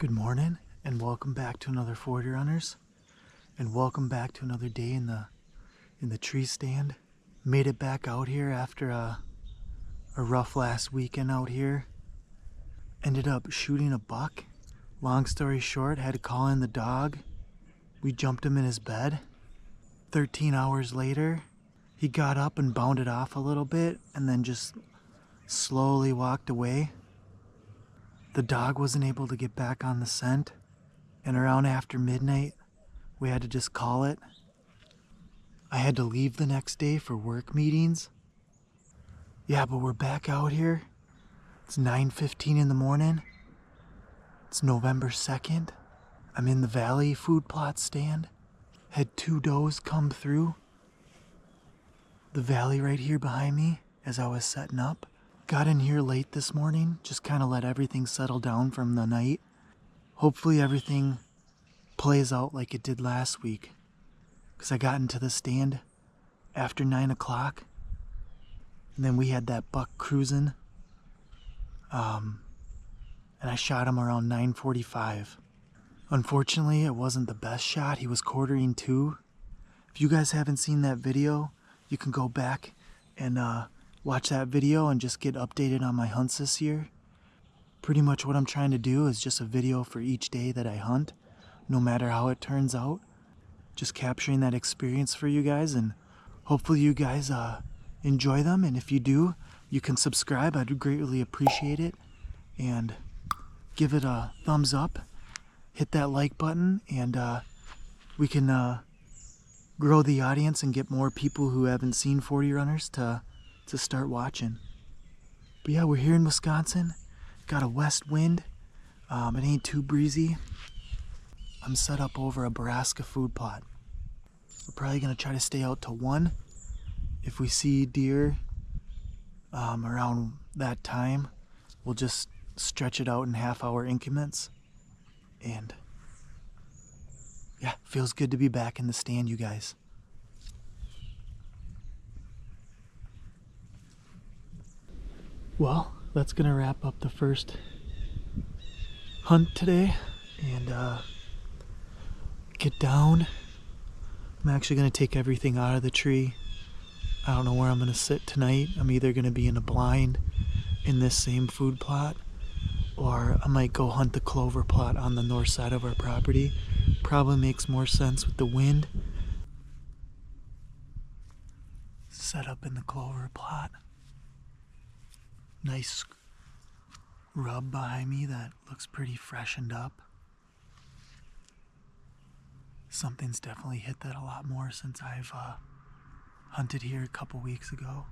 Good morning and welcome back to another 40 runners, and welcome back to another day in the tree stand. Made it back out here after a rough last weekend out here. Ended up shooting a buck. Long story short, had to call in the dog. We jumped him in his bed. 13 hours later, he got up and bounded off a little bit and then just slowly walked away. The dog wasn't able to get back on the scent, and around after midnight, we had to just call it. I had to leave the next day for work meetings. Yeah, but we're back out here. It's 9:15 in the morning. It's November 2nd. I'm in the valley food plot stand. Had 2 does come through the valley right here behind me as I was setting up. Got in here late this morning, just kind of let everything settle down from the night. Hopefully everything plays out like it did last week, because I got into the stand after 9 o'clock, and then we had that buck cruising, and I shot him around 9:45. Unfortunately, it wasn't the best shot. He was quartering 2. If you guys haven't seen that video, you can go back and watch that video and just get updated on my hunts this year. Pretty much what I'm trying to do is just a video for each day that I hunt, no matter how it turns out. Just capturing that experience for you guys, and hopefully you guys enjoy them. And if you do, you can subscribe. I'd greatly appreciate it. And give it a thumbs up. Hit that like button, and we can grow the audience and get more people who haven't seen 40 runners to start watching. But yeah, we're here in Wisconsin. Got a west wind. It ain't too breezy. I'm set up over a Baraska food plot. We're probably gonna try to stay out till 1. If we see deer around that time, we'll just stretch it out in half-hour increments. And yeah, feels good to be back in the stand, you guys. Well, that's gonna wrap up the first hunt today, and get down. I'm actually gonna take everything out of the tree. I don't know where I'm gonna sit tonight. I'm either gonna be in a blind in this same food plot, or I might go hunt the clover plot on the north side of our property. Probably makes more sense with the wind. Set up in the clover plot. Nice rub behind me that looks pretty freshened up. Something's definitely hit that a lot more since I've hunted here a couple weeks ago.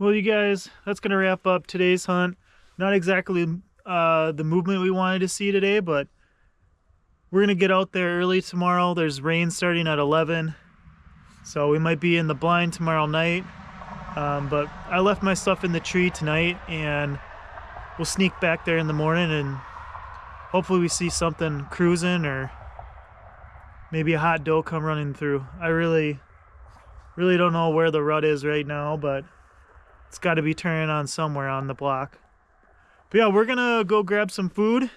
Well, you guys, that's going to wrap up today's hunt. Not exactly the movement we wanted to see today, but we're going to get out there early tomorrow. There's rain starting at 11, so we might be in the blind tomorrow night. But I left my stuff in the tree tonight, and we'll sneak back there in the morning, and hopefully we see something cruising or maybe a hot doe come running through. I really don't know where the rut is right now, but it's got to be turning on somewhere on the block. But yeah, we're gonna go grab some food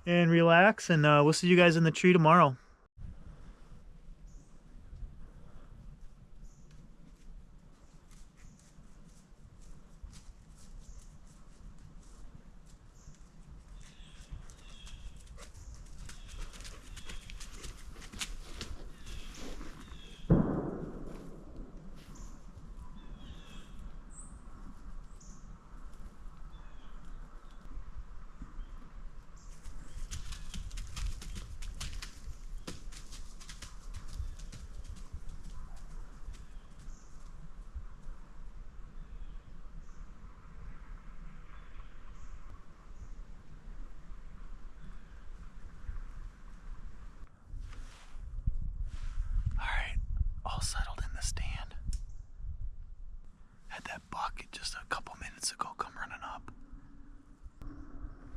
and relax, and we'll see you guys in the tree tomorrow. All settled in the stand. Had that buck just a couple minutes ago come running up.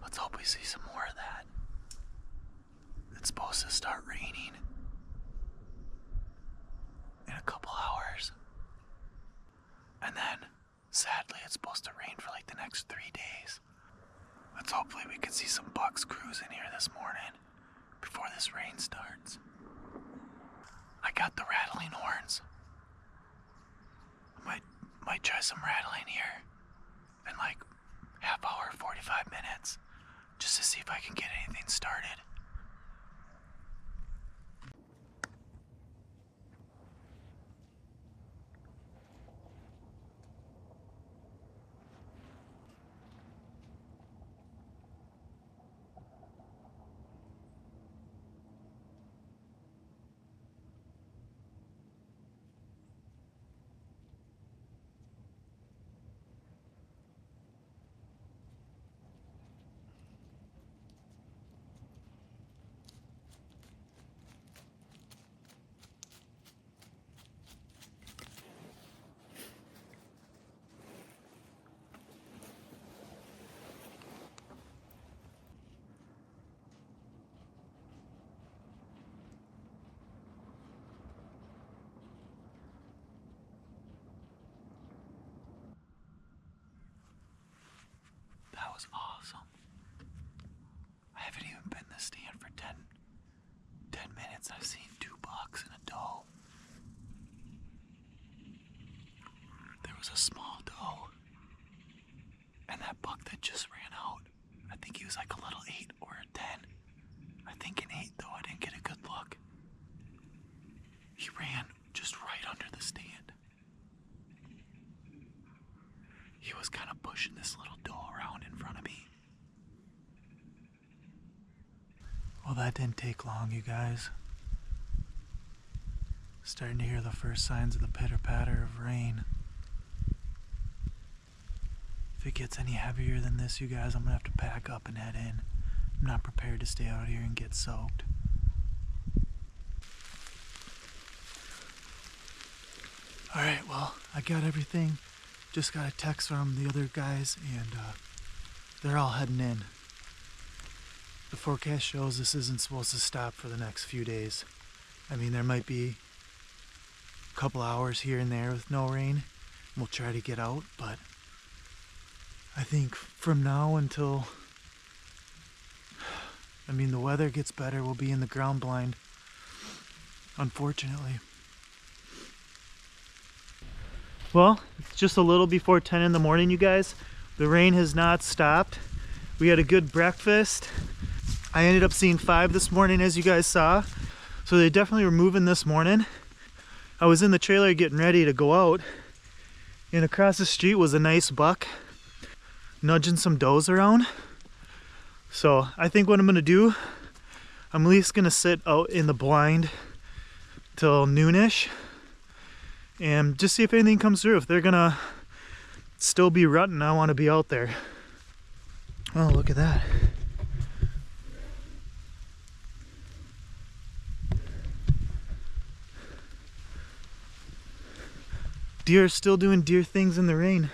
Let's hope we see some more of that. It's supposed to start raining in a couple hours. And then, sadly, it's supposed to rain for like the next 3 days. Let's hopefully we can see some bucks cruising here this morning before this rain starts. I got the rattling horns. I might try some rattling here in like half hour, 45 minutes, just to see if I can get anything started. That was awesome. I haven't even been in the stand for 10 minutes. I've seen 2 bucks and a doe. There was a small doe. And that buck that just ran out, I think he was like a little 8 or a 10. I think an 8 though, I didn't get a good look. He ran just right under the stand. He was kind of pushing this little doe around in front of me. Well, that didn't take long, you guys. Starting to hear the first signs of the pitter-patter of rain. If it gets any heavier than this, you guys, I'm gonna have to pack up and head in. I'm not prepared to stay out here and get soaked. Alright, well, I got everything. Just got a text from the other guys, and they're all heading in. The forecast shows this isn't supposed to stop for the next few days. I mean, there might be a couple hours here and there with no rain. We'll try to get out, but I think from now until, the weather gets better, we'll be in the ground blind, unfortunately. Well, it's just a little before 10 in the morning, you guys. The rain has not stopped. We had a good breakfast. I ended up seeing 5 this morning, as you guys saw. So they definitely were moving this morning. I was in the trailer getting ready to go out, and across the street was a nice buck nudging some does around. So I think what I'm gonna do, I'm at least gonna sit out in the blind till noonish and just see if anything comes through. If they're gonna still be rutting. I want to be out there. Oh, look at that. Deer are still doing deer things in the rain.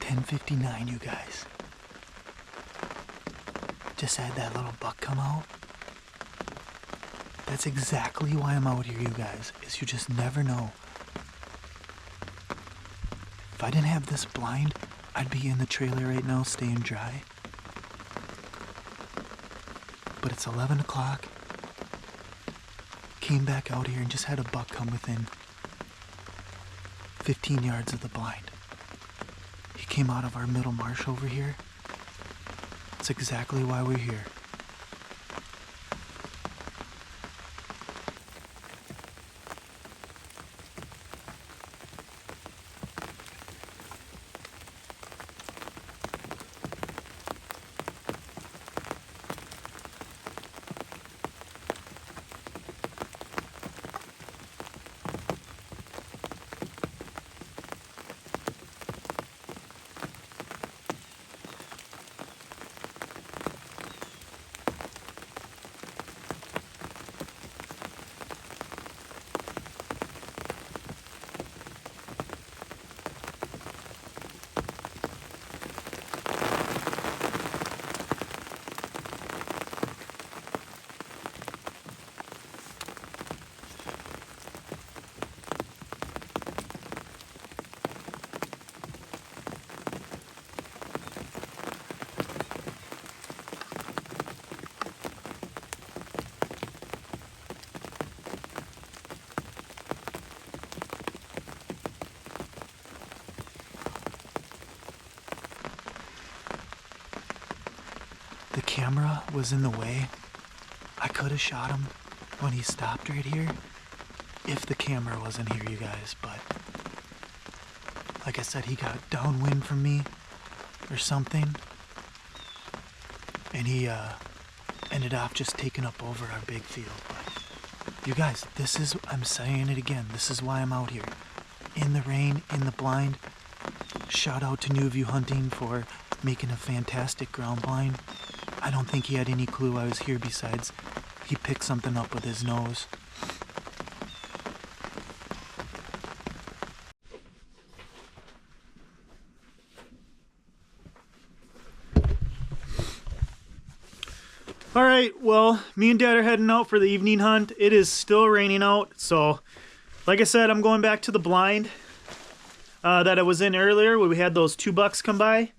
$10.59, you guys. Just had that little buck come out. That's exactly why I'm out here, you guys, is you just never know. If I didn't have this blind, I'd be in the trailer right now staying dry. But it's 11 o'clock. Came back out here and just had a buck come within 15 yards of the blind. He came out of our middle marsh over here. That's exactly why we're here. The camera was in the way. I could have shot him when he stopped right here if the camera wasn't here, you guys, but like I said, he got downwind from me or something, and he ended up just taking up over our big field. But you guys, this is, I'm saying it again, this is why I'm out here. In the rain, in the blind. Shout out to New View Hunting for making a fantastic ground blind. I don't think he had any clue I was here, besides he picked something up with his nose. Alright, well, me and Dad are heading out for the evening hunt. It is still raining out, so like I said, I'm going back to the blind that I was in earlier where we had those 2 bucks come by.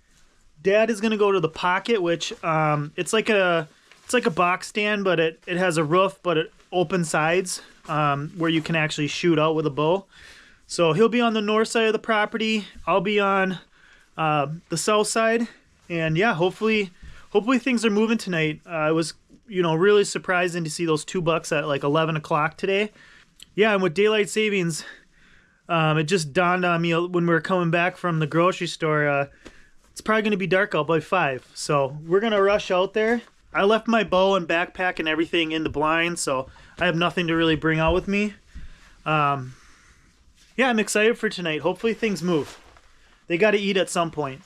Dad is going to go to the pocket, which it's like a box stand, but it has a roof, but it open sides where you can actually shoot out with a bow. So he'll be on the north side of the property. I'll be on the south side, and yeah, hopefully things are moving tonight. It was, really surprising to see those 2 bucks at like 11 o'clock today. Yeah, and with daylight savings, it just dawned on me when we were coming back from the grocery store, it's probably going to be dark out by 5. So we're going to rush out there. I left my bow and backpack and everything in the blind, so I have nothing to really bring out with me. Yeah, I'm excited for tonight. Hopefully things move. They got to eat at some point.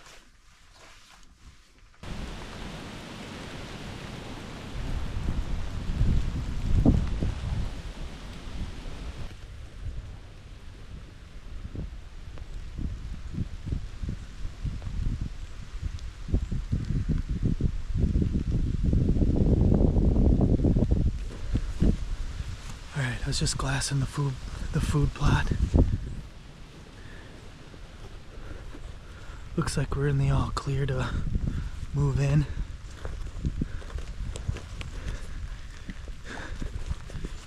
was just glassing the food plot. Looks like we're in the all clear to move in.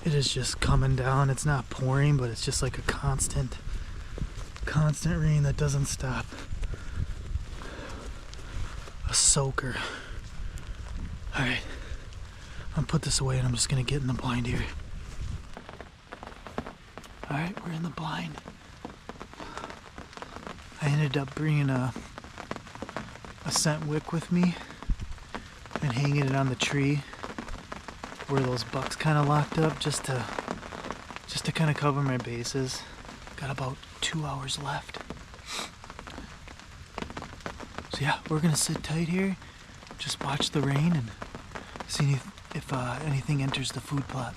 It is just coming down. It's not pouring, but it's just like a constant rain that doesn't stop. A soaker. Alright, I'm gonna put this away and I'm just gonna get in the blind here. Alright, we're in the blind. I ended up bringing a scent wick with me and hanging it on the tree where those bucks kind of locked up, just to kind of cover my bases. Got about 2 hours left. So yeah, we're gonna sit tight here, just watch the rain and see if anything enters the food plot.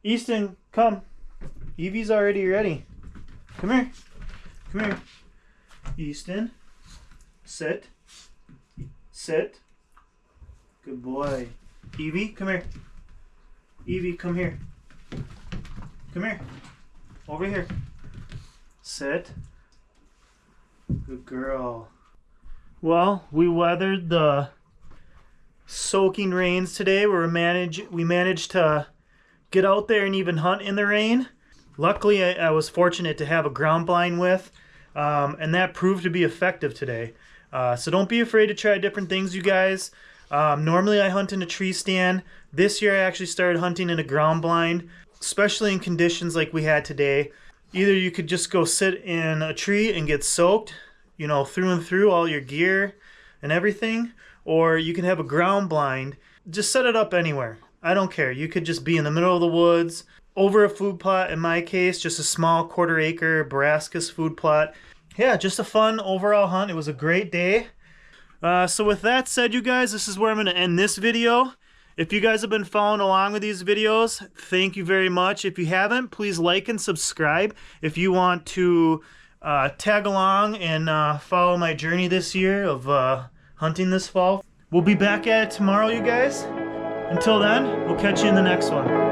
Easton, come. Evie's already ready. Come here. Come here. Easton, sit. Sit. Good boy. Evie, come here. Evie, come here. Come here. Over here. Sit. Good girl. Well, we weathered the soaking rains today. We managed to get out there and even hunt in the rain. Luckily, I was fortunate to have a ground blind with, and that proved to be effective today. So don't be afraid to try different things, you guys. Normally I hunt in a tree stand. This year I actually started hunting in a ground blind, especially in conditions like we had today. Either you could just go sit in a tree and get soaked, you know, through and through, all your gear and everything, or you can have a ground blind. Just set it up anywhere. I don't care. You could just be in the middle of the woods, over a food plot, in my case, just a small 1/4 acre Brascus food plot. Yeah, just a fun overall hunt. It was a great day. So with that said, you guys, this is where I'm going to end this video. If you guys have been following along with these videos, thank you very much. If you haven't, please like and subscribe. If you want to tag along and follow my journey this year of hunting this fall. We'll be back at it tomorrow, you guys. Until then, we'll catch you in the next one.